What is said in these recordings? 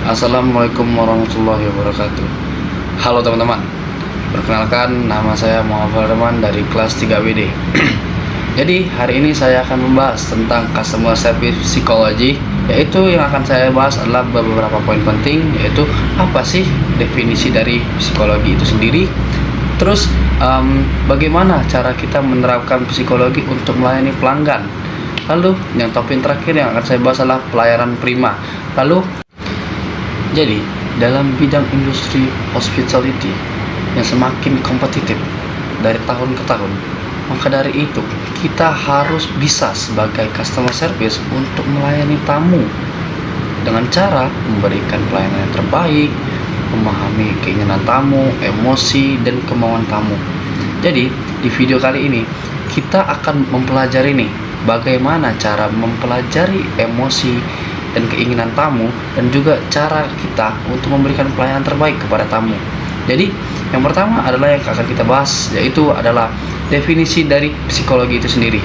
Assalamualaikum warahmatullahi wabarakatuh. Halo teman-teman, perkenalkan nama saya Muhammad Farman dari kelas 3 WD. Jadi hari ini saya akan membahas tentang Customer Service Psychology, yaitu yang akan saya bahas adalah beberapa poin penting, yaitu apa sih definisi dari psikologi itu sendiri. Terus bagaimana cara kita menerapkan psikologi untuk melayani pelanggan. Lalu yang topik terakhir yang akan saya bahas adalah pelayanan prima. Jadi, dalam bidang industri hospitality yang semakin kompetitif dari tahun ke tahun, maka dari itu kita harus bisa sebagai customer service untuk melayani tamu dengan cara memberikan pelayanan yang terbaik, memahami keinginan tamu, emosi, dan kemauan tamu. Jadi, di video kali ini kita akan mempelajari nih bagaimana cara mempelajari emosi dan keinginan tamu, dan juga cara kita untuk memberikan pelayanan terbaik kepada tamu. Jadi yang pertama adalah yang akan kita bahas, yaitu adalah definisi dari psikologi itu sendiri.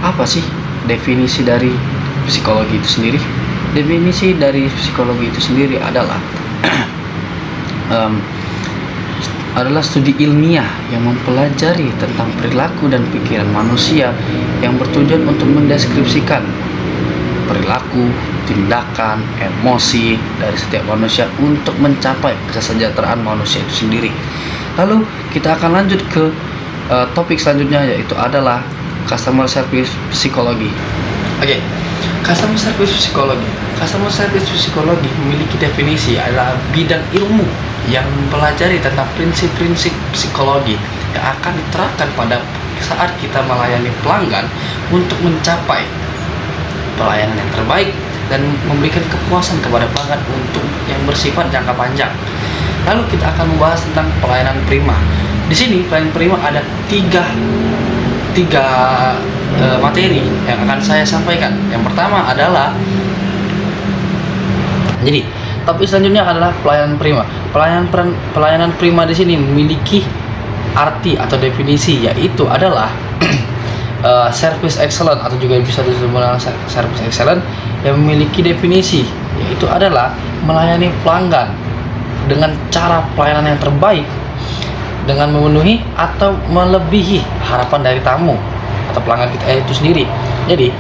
Apa sih definisi dari psikologi itu sendiri? Definisi dari psikologi itu sendiri adalah adalah studi ilmiah yang mempelajari tentang perilaku dan pikiran manusia yang bertujuan untuk mendeskripsikan perilaku, tindakan, emosi dari setiap manusia untuk mencapai kesejahteraan manusia itu sendiri. Lalu kita akan lanjut ke topik selanjutnya, yaitu adalah Customer Service Psychology. Customer Service Psychology. Customer Service Psychology memiliki definisi adalah bidang ilmu yang mempelajari tentang prinsip-prinsip psikologi yang akan diterapkan pada saat kita melayani pelanggan untuk mencapai pelayanan yang terbaik dan memberikan kepuasan kepada pelanggan untuk yang bersifat jangka panjang. Lalu kita akan membahas tentang pelayanan prima. Di sini pelayanan prima ada tiga materi yang akan saya sampaikan. Yang pertama adalah, jadi topik selanjutnya adalah pelayanan prima. Pelayanan prima di sini memiliki arti atau definisi, yaitu adalah service excellent, atau juga bisa disebut service excellent, yang memiliki definisi, yaitu adalah melayani pelanggan dengan cara pelayanan yang terbaik dengan memenuhi atau melebihi harapan dari tamu atau pelanggan kita itu sendiri. Jadi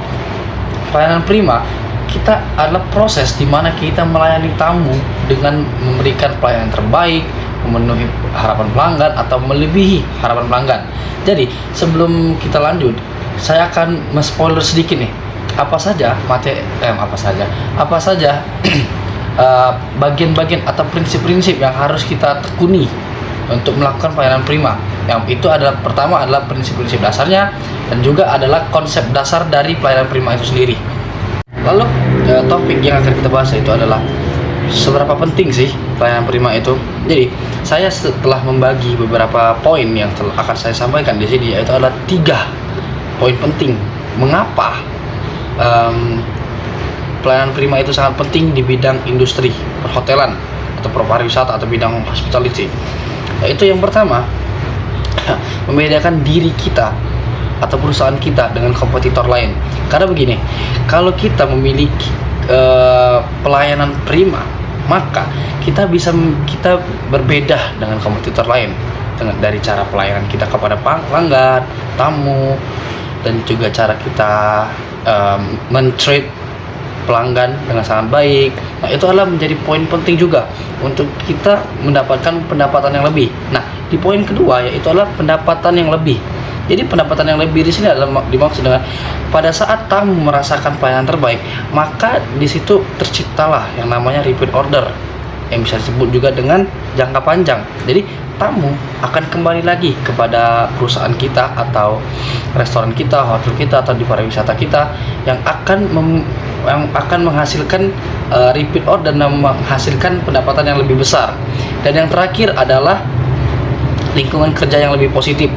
pelayanan prima kita adalah proses di mana kita melayani tamu dengan memberikan pelayanan terbaik, memenuhi harapan pelanggan atau melebihi harapan pelanggan. Jadi sebelum kita lanjut, saya akan men-spoiler sedikit nih. Apa saja bagian-bagian atau prinsip-prinsip yang harus kita tekuni untuk melakukan pelayanan prima. Yang itu adalah, pertama adalah prinsip-prinsip dasarnya, dan juga adalah konsep dasar dari pelayanan prima itu sendiri. Lalu topik yang akan kita bahas itu adalah seberapa penting sih pelayanan prima itu. Jadi saya setelah membagi beberapa poin yang akan saya sampaikan di sini, yaitu adalah 3 poin penting mengapa pelayanan prima itu sangat penting di bidang industri perhotelan atau pariwisata atau bidang hospitality. Yaitu yang pertama, membedakan diri kita atau perusahaan kita dengan kompetitor lain. Karena begini, kalau kita memiliki pelayanan prima, maka kita berbeda dengan kompetitor lain dari cara pelayanan kita kepada pelanggan, tamu, dan juga cara kita men-treat pelanggan dengan sangat baik. Nah, itu adalah menjadi poin penting juga untuk kita mendapatkan pendapatan yang lebih. Nah, di poin kedua yaitu adalah pendapatan yang lebih. Jadi pendapatan yang lebih di sini adalah dimaksud dengan pada saat tamu merasakan pelayanan terbaik, maka di situ terciptalah yang namanya repeat order, yang bisa disebut juga dengan jangka panjang. Jadi tamu akan kembali lagi kepada perusahaan kita atau restoran kita, hotel kita, atau di pariwisata kita, yang akan menghasilkan repeat order dan menghasilkan pendapatan yang lebih besar. Dan yang terakhir adalah lingkungan kerja yang lebih positif.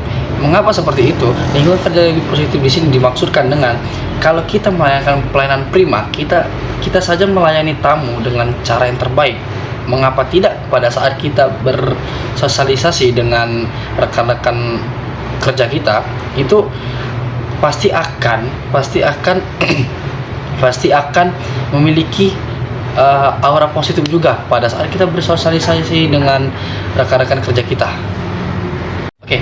Mengapa seperti itu? Lingkungan kerja yang lebih positif di sini dimaksudkan dengan kalau kita melayani pelayanan prima, kita saja melayani tamu dengan cara yang terbaik. Mengapa tidak pada saat kita bersosialisasi dengan rekan-rekan kerja kita, itu pasti akan memiliki aura positif juga pada saat kita bersosialisasi dengan rekan-rekan kerja kita. Oke,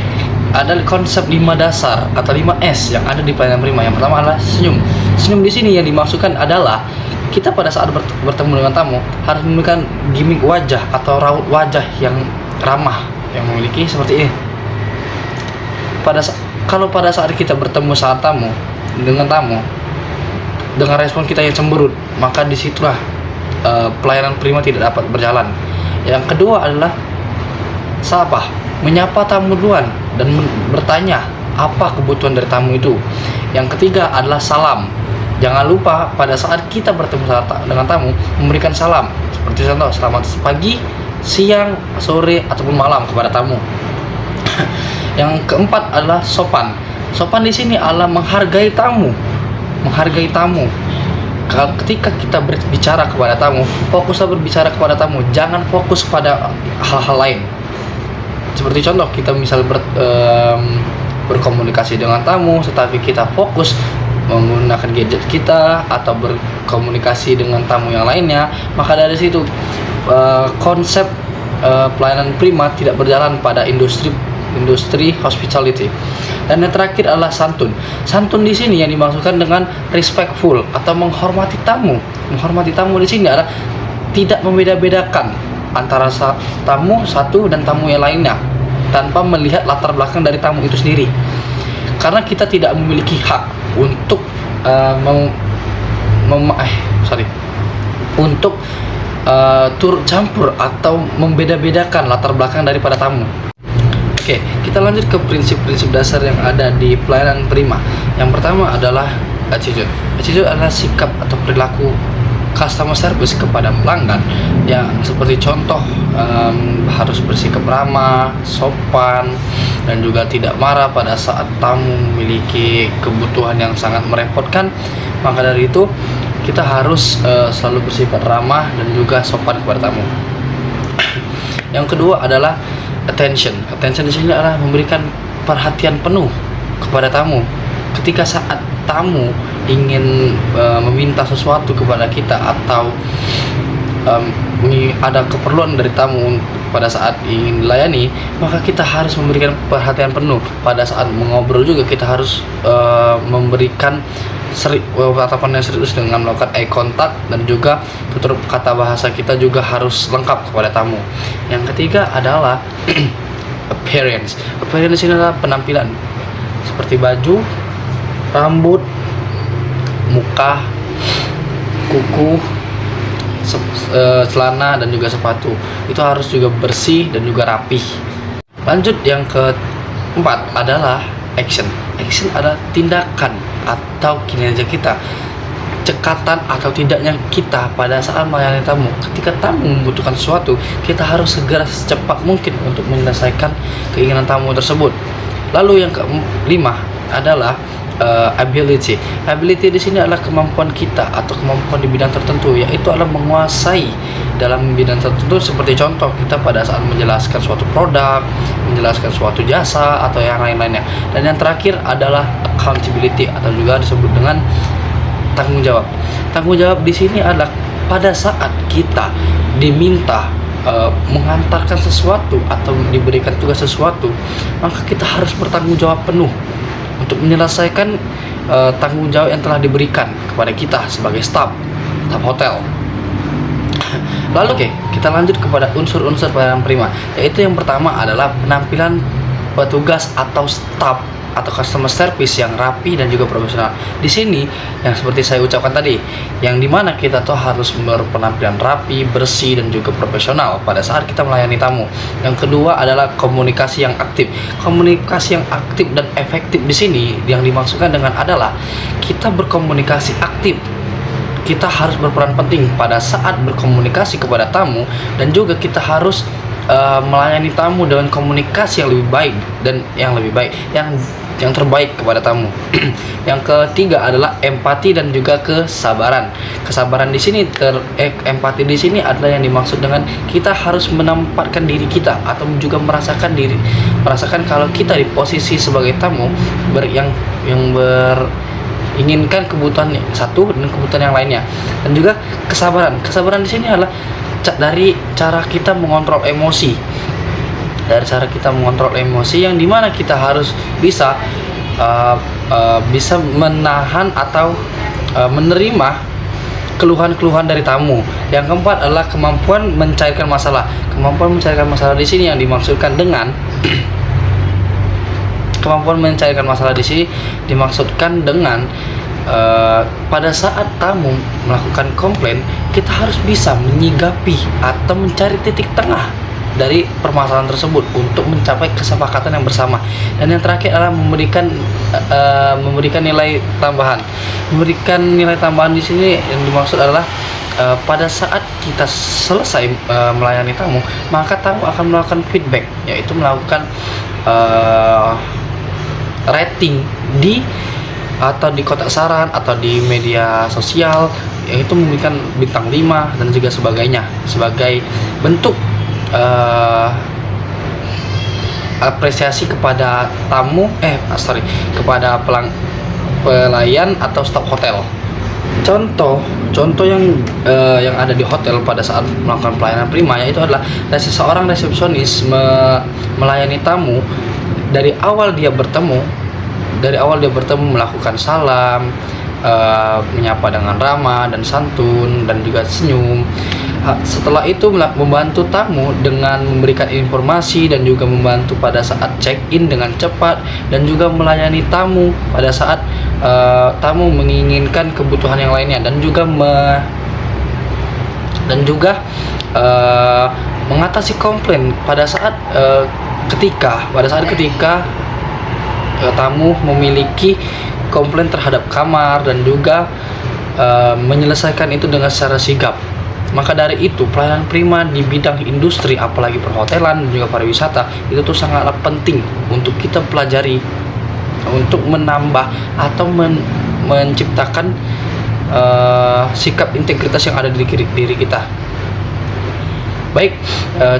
ada konsep 5 dasar atau 5S yang ada di pelayanan prima. Yang pertama adalah senyum. Senyum di sini yang dimaksudkan adalah kita pada saat bertemu dengan tamu harus memberikan gimmick wajah atau raut wajah yang ramah, yang memiliki seperti ini. Kalau pada saat kita bertemu saat dengan tamu dengan respon kita yang cemberut, maka disitulah pelayanan prima tidak dapat berjalan. Yang kedua adalah sapa, menyapa tamu duluan dan bertanya apa kebutuhan dari tamu itu. Yang ketiga adalah salam. Jangan lupa pada saat kita bertemu dengan tamu memberikan salam, seperti contoh selamat pagi, siang, sore ataupun malam kepada tamu. Yang keempat adalah sopan. Sopan di sini adalah menghargai tamu. Ketika kita berbicara kepada tamu, fokuslah berbicara kepada tamu, jangan fokus pada hal-hal lain. Seperti contoh, kita misal berkomunikasi dengan tamu, tetapi kita fokus menggunakan gadget kita atau berkomunikasi dengan tamu yang lainnya, maka dari situ konsep pelayanan prima tidak berjalan pada industri hospitality. Dan yang terakhir adalah santun. Santun di sini yang dimaksudkan dengan respectful atau menghormati tamu. Menghormati tamu di sini adalah tidak membeda-bedakan antara tamu satu dan tamu yang lainnya tanpa melihat latar belakang dari tamu itu sendiri. Karena kita tidak memiliki hak untuk turut campur atau membeda-bedakan latar belakang daripada tamu. Oke, kita lanjut ke prinsip-prinsip dasar yang ada di pelayanan prima. Yang pertama adalah attitude. Attitude adalah sikap atau perilaku customer service kepada pelanggan, yang seperti contoh harus bersikap ramah, sopan, dan juga tidak marah pada saat tamu memiliki kebutuhan yang sangat merepotkan. Maka dari itu kita harus selalu bersifat ramah dan juga sopan kepada tamu. Yang kedua adalah attention. Attention di sini adalah memberikan perhatian penuh kepada tamu. Ketika saat tamu ingin meminta sesuatu kepada kita atau ada keperluan dari tamu pada saat ingin dilayani, maka kita harus memberikan perhatian penuh. Pada saat mengobrol juga kita harus memberikan tatapan yang serius dengan melakukan eye contact, dan juga tutur kata bahasa kita juga harus lengkap kepada tamu. Yang ketiga adalah appearance. Appearance ini adalah penampilan seperti baju, rambut, muka, kuku, celana, dan juga sepatu. Itu harus juga bersih dan juga rapih. Lanjut, yang keempat adalah action. Action adalah tindakan atau kinerja kita, cekatan atau tidaknya kita pada saat melayani tamu. Ketika tamu membutuhkan sesuatu, kita harus segera secepat mungkin untuk menyelesaikan keinginan tamu tersebut. Lalu yang kelima adalah ability. Ability di sini adalah kemampuan kita atau kemampuan di bidang tertentu, yaitu adalah menguasai dalam bidang tertentu. Seperti contoh, kita pada saat menjelaskan suatu produk, menjelaskan suatu jasa, atau yang lain-lainnya. Dan yang terakhir adalah accountability atau juga disebut dengan tanggung jawab. Tanggung jawab di sini adalah pada saat kita diminta mengantarkan sesuatu atau diberikan tugas sesuatu, maka kita harus bertanggung jawab penuh untuk menyelesaikan tanggung jawab yang telah diberikan kepada kita sebagai staf hotel. Lalu kita lanjut kepada unsur-unsur pelayanan prima, yaitu yang pertama adalah penampilan petugas atau staf atau customer service yang rapi dan juga profesional. Di sini yang seperti saya ucapkan tadi, yang dimana kita tuh harus berpenampilan rapi, bersih, dan juga profesional pada saat kita melayani tamu. Yang kedua adalah komunikasi yang aktif. Komunikasi yang aktif dan efektif di sini yang dimaksudkan dengan adalah kita berkomunikasi aktif. Kita harus berperan penting pada saat berkomunikasi kepada tamu, dan juga kita harus melayani tamu dengan komunikasi yang lebih baik dan yang terbaik kepada tamu. Yang ketiga adalah empati dan juga kesabaran. Kesabaran di sini empati di sini adalah yang dimaksud dengan kita harus menempatkan diri kita atau juga merasakan kalau kita di posisi sebagai tamu yang menginginkan kebutuhan satu dan kebutuhan yang lainnya. Dan juga kesabaran di sini adalah dari cara kita mengontrol emosi, yang dimana kita harus bisa bisa menahan atau menerima keluhan-keluhan dari tamu. Yang keempat adalah kemampuan mencairkan masalah. Kemampuan mencairkan masalah di sini yang dimaksudkan dengan pada saat tamu melakukan komplain, kita harus bisa menyikapi atau mencari titik tengah dari permasalahan tersebut untuk mencapai kesepakatan yang bersama. Dan yang terakhir adalah memberikan nilai tambahan. Memberikan nilai tambahan di sini yang dimaksud adalah pada saat kita selesai melayani tamu, maka tamu akan melakukan feedback, yaitu melakukan rating di kotak saran atau di media sosial, yaitu memberikan bintang 5 dan juga sebagainya sebagai bentuk apresiasi kepada kepada pelayan atau staf hotel. Contoh yang ada di hotel pada saat melakukan pelayanan prima, yaitu adalah seorang resepsionis melayani tamu dari awal dia bertemu melakukan salam, menyapa dengan ramah dan santun dan juga senyum. Setelah itu membantu tamu dengan memberikan informasi dan juga membantu pada saat check-in dengan cepat, dan juga melayani tamu pada saat tamu menginginkan kebutuhan yang lainnya, dan juga mengatasi komplain pada saat ketika tamu memiliki komplain terhadap kamar, dan juga menyelesaikan itu dengan secara sigap. Maka dari itu, pelayanan prima di bidang industri, apalagi perhotelan dan juga pariwisata, itu tuh sangatlah penting untuk kita pelajari, untuk menambah atau menciptakan sikap integritas yang ada di diri kita. Baik,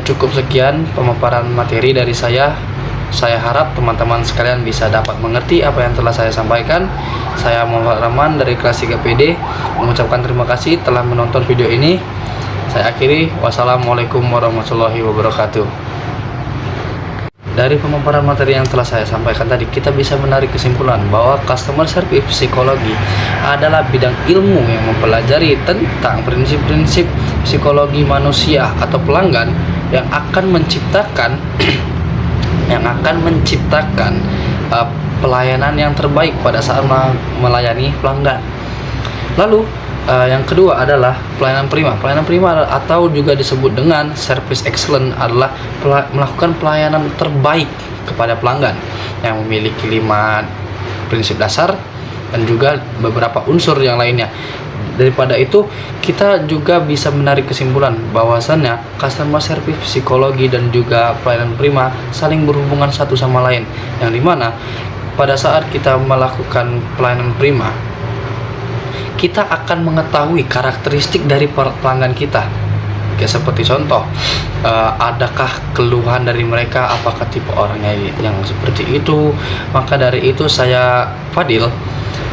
cukup sekian pemaparan materi dari saya. Saya harap teman-teman sekalian bisa dapat mengerti apa yang telah saya sampaikan. Saya Muhammad Rahman dari kelas 3 PD mengucapkan terima kasih telah menonton video ini. Saya akhiri, wassalamualaikum warahmatullahi wabarakatuh. Dari pemaparan materi yang telah saya sampaikan tadi, kita bisa menarik kesimpulan bahwa customer service psikologi adalah bidang ilmu yang mempelajari tentang prinsip-prinsip psikologi manusia atau pelanggan yang akan menciptakan pelayanan yang terbaik pada saat melayani pelanggan. Lalu yang kedua adalah pelayanan prima. Pelayanan prima atau juga disebut dengan service excellent adalah melakukan pelayanan terbaik kepada pelanggan yang memiliki 5 prinsip dasar dan juga beberapa unsur yang lainnya. Daripada itu, kita juga bisa menarik kesimpulan bahwasannya customer service psikologi dan juga pelayanan prima saling berhubungan satu sama lain, yang dimana pada saat kita melakukan pelayanan prima, kita akan mengetahui karakteristik dari pelanggan kita. Kayak seperti contoh, adakah keluhan dari mereka, apakah tipe orangnya yang seperti itu. Maka dari itu saya, Fadil,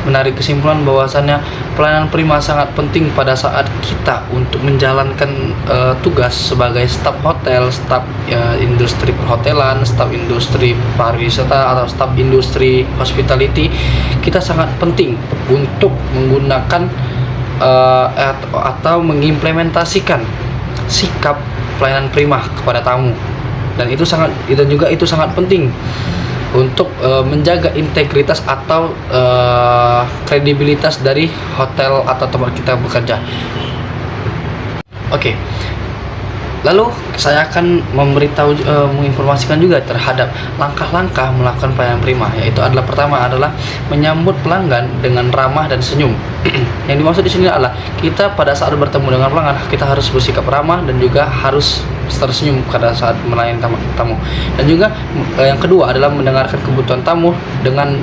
menarik kesimpulan bahwasannya pelayanan prima sangat penting pada saat kita untuk menjalankan tugas sebagai staf hotel, staf industri perhotelan, staf industri pariwisata, atau staf industri hospitality. Kita sangat penting untuk menggunakan atau mengimplementasikan sikap pelayanan prima kepada tamu, dan itu sangat penting untuk menjaga integritas atau kredibilitas dari hotel atau tempat kita bekerja. Oke. Lalu saya akan menginformasikan juga terhadap langkah-langkah melakukan pelayanan prima, yaitu adalah pertama adalah menyambut pelanggan dengan ramah dan senyum. Yang dimaksud di sini adalah kita pada saat bertemu dengan pelanggan, kita harus bersikap ramah dan juga harus tersenyum pada saat melayani tamu. Dan juga yang kedua adalah mendengarkan kebutuhan tamu dengan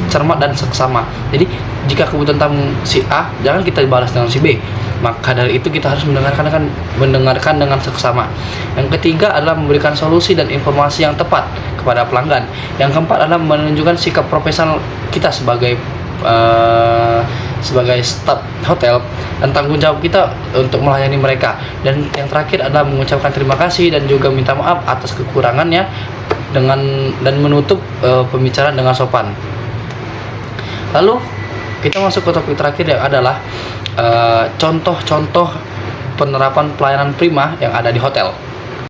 cermat dan seksama. Jadi jika kebutuhan tamu si A, jangan kita balas dengan si B. Maka dari itu kita harus mendengarkan dengan seksama. Yang ketiga adalah memberikan solusi dan informasi yang tepat kepada pelanggan. Yang keempat adalah menunjukkan sikap profesional kita sebagai sebagai staf hotel, dan tanggung jawab kita untuk melayani mereka. Dan yang terakhir adalah mengucapkan terima kasih dan juga minta maaf atas kekurangannya dan menutup pembicaraan dengan sopan. Lalu kita masuk ke topik terakhir yang adalah contoh-contoh penerapan pelayanan prima yang ada di hotel.